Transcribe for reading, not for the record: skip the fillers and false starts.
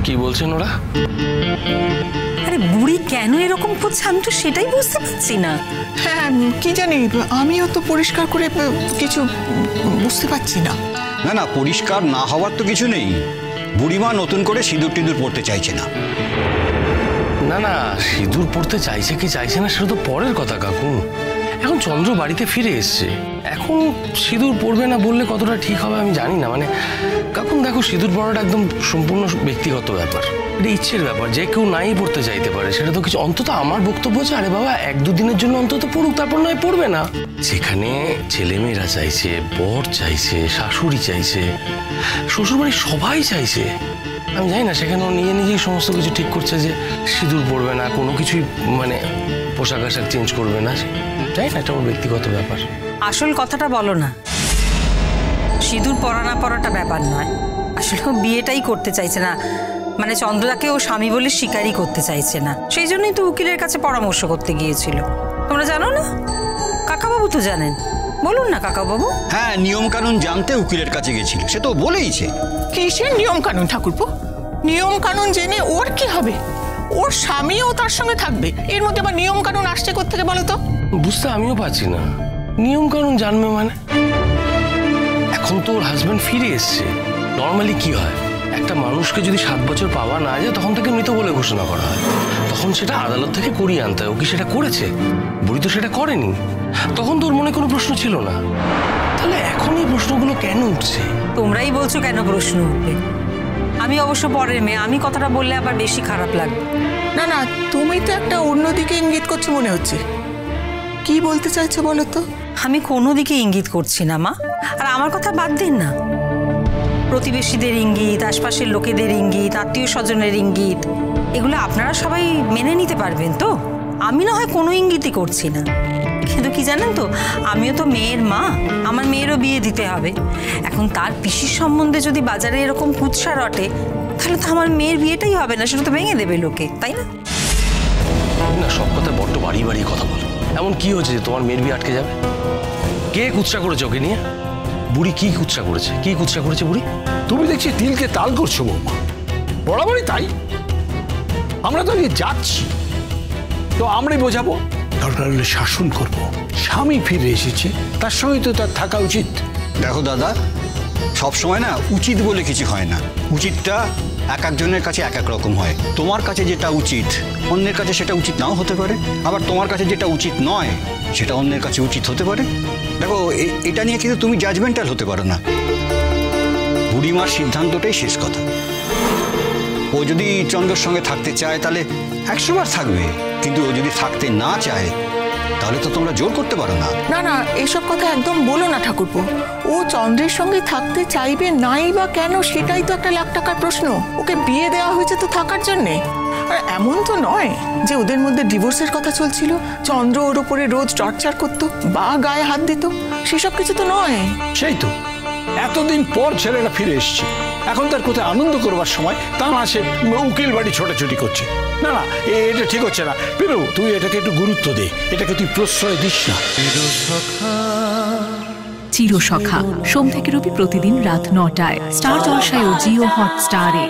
কি বলছেন ওরা? আরে বুড়ি কেন এরকম করছে আমি তো সেটাই বুঝতে পারছি না। হ্যাঁ কি জানি, আমিও তো পরিষ্কার করে কিছু বুঝতে পারছি না। না না, পরিষ্কার না হওয়ার তো কিছু নেই। বুড়িমা নতুন করে সিঁদুর টিঁদুর পড়তে চাইছে না। না না, সিঁদুর পড়তে চাইছে কি চাইছে না সেটা তো পরের কথা কাকু। এখন চন্দ্র বাড়িতে ফিরে এসছে, এখন সিঁদুর পড়বে না বললে কতটা ঠিক হবে আমি জানি না। মানে কাকু দেখো, সিঁদুর পড়াটা একদম সম্পূর্ণ ব্যক্তিগত ব্যাপার, এটা ইচ্ছের ব্যাপার। যে কেউ নাই পড়তে চাইতে পারে, সেটা তো কিছু। অন্তত আমার বক্তব্য হচ্ছে, আরে বাবা 1-2 দিনের জন্য অন্তত পড়ুক, তারপর নয় পড়বে না। যেখানে ছেলেমেয়েরা চাইছে, বর চাইছে, শাশুড়ি চাইছে, শ্বশুরবাড়ির সবাই চাইছে, আমি জানি না সেখানে ও নিজেই সমস্ত কিছু ঠিক করছে যে সিঁদুর পড়বে না, কোনো কিছুই মানে পোশাক আশাক চেঞ্জ করবে না। তাই না, এটা ওর ব্যক্তিগত ব্যাপার। আসল কথাটা বলো না। সিঁদুর পরা না পরাটা ব্যাপার নয়, আসলে ও বিয়েটাই করতে চাইছে না। মানে চন্দ্রদাকে ও স্বামী বলে স্বীকারই করতে চাইছে না, সেই জন্যই তো উকিলের কাছে পরামর্শ করতে গিয়েছিল। তোমরা জানো না? কাকাবাবু তো জানেন, বলুন না কাকাবাবু। হ্যাঁ, নিয়ম কানুন জানতে উকিলের কাছে গেছিল, সে তো বলেইছে। কিসের নিয়ম কানুন ঠাকুরপো? নিয়ম কানুন জেনে ওর কি হবে? ওর স্বামীও তার সঙ্গে থাকবে, এর মধ্যে আবার নিয়ম কানুন আসছে কোত্থেকে বলো তো? বুঝতে আমিও পারছি না, নিয়ম কানুন জানবে মানে? এখন তো ওর হাজব্যান্ড ফিরে এসছে। নর্মালি কি হয়, একটা মানুষকে যদি 7 বছর পাওয়া না যায় তখন তাকে মৃত বলে ঘোষণা করা হয়, তখন সেটা আদালত থেকে করিয়ে আনতে হয়। ও কি সেটা করেছে? বুড়ি তো সেটা করেনি, তখন তোর মনে কোনো প্রশ্ন ছিল না। তাহলে এখন এই প্রশ্নগুলো কেন উঠছে? তোমরাই বলছো কেন প্রশ্ন উঠবে। আমি অবশ্য পরের মেয়ে, আমি কথাটা বললে আবার বেশি খারাপ লাগবে। না না, তুমি তো একটা অন্যদিকে ইঙ্গিত করছো মনে হচ্ছে। কি বলতে চাইছো বলো তো? আমি কোনো দিকে ইঙ্গিত করছি না মা। আর আমার কথা বাদ দিন না, প্রতিবেশীদের ইঙ্গিত, আশপাশের লোকেদের ইঙ্গিত, আত্মীয় স্বজনের ইঙ্গিত, এগুলো আপনারা সবাই মেনে নিতে পারবেন তো? আমি না হয় কোনো ইঙ্গিতই করছি না, কিন্তু কি জানেন তো, আমিও তো মেয়ের মা, আমার মেয়েরও বিয়ে দিতে হবে। এখন তার পিসির সম্বন্ধে যদি বাজারে এরকম কুৎসা রটে, তাহলে তো আমার মেয়ের বিয়েটাই হবে না, সেটা তো ভেঙে দেবে লোকে, তাই না? না, সব কথা বড্ড বাড়িয়ে বাড়িয়ে কথা বলো। এমন কি হয়েছে যে তোমার মেয়ের বিয়ে আটকে যাবে? কে কুৎসা করেছে ওকে নিয়ে? বুড়ি কি কুৎসা করেছে? কি কুৎসা করেছে বুড়ি? তুমি দেখছি তিলকে তাল করছো বৌমা, বরাবরই তাই। আমরা তো নিয়ে যাচ্ছি, তো আমরাই বোঝাবো, দরকার হলে শাসন করবো। স্বামী ফিরে এসেছে, তার সঙ্গে তো তার থাকা উচিত। দেখো দাদা, সবসময় না উচিত বলে কিছু হয় না। উচিতটা এক একজনের কাছে এক এক রকম হয়। তোমার কাছে যেটা উচিত অন্যের কাছে সেটা উচিত নাও হতে পারে, আবার তোমার কাছে যেটা উচিত নয় সেটা অন্যের কাছে উচিত হতে পারে। দেখো, এটা নিয়ে কিন্তু তুমি জাজমেন্টাল হতে পারো না। বুড়িমার সিদ্ধান্তটাই শেষ কথা। ও যদি চন্দ্রর সঙ্গে থাকতে চায় তাহলে 100 বার থাকবে, কিন্তু ও যদি থাকতে না চায় তাহলে তো তোমরা জোর করতে পারো না। না না, এসব কথা একদম বলো না ঠাকুরপো। ও চন্দ্রের সঙ্গে থাকতে চাইবে নাই বা কেন, সেটাই তো একটা লাখ টাকার প্রশ্ন। ওকে বিয়ে দেওয়া হয়েছে তো থাকার জন্যে। আর এমন তো নয় যে ওদের মধ্যে ডিভোর্সের কথা চলছিল, চন্দ্র ওর ওপরে রোজ টর্চার করতো বা গায়ে হাত দিত, সেসব কিছু তো নয়। সেই তো, এতদিন পর ছেলেটা ফিরে এসছে, এখন তার কোথায় আনন্দ করবার সময়, তা না সে উকিল বাড়ি ছোটাছুটি করছে। না না, এটা ঠিক হচ্ছে না। পিরু, তুই এটাকে একটু গুরুত্ব দে, এটাকে তুই প্রশ্রয় দিস না। চিরসখা সোম থেকে রবি প্রতিদিন রাত 9টায় স্টার জলসায় ও জিও হটস্টারে।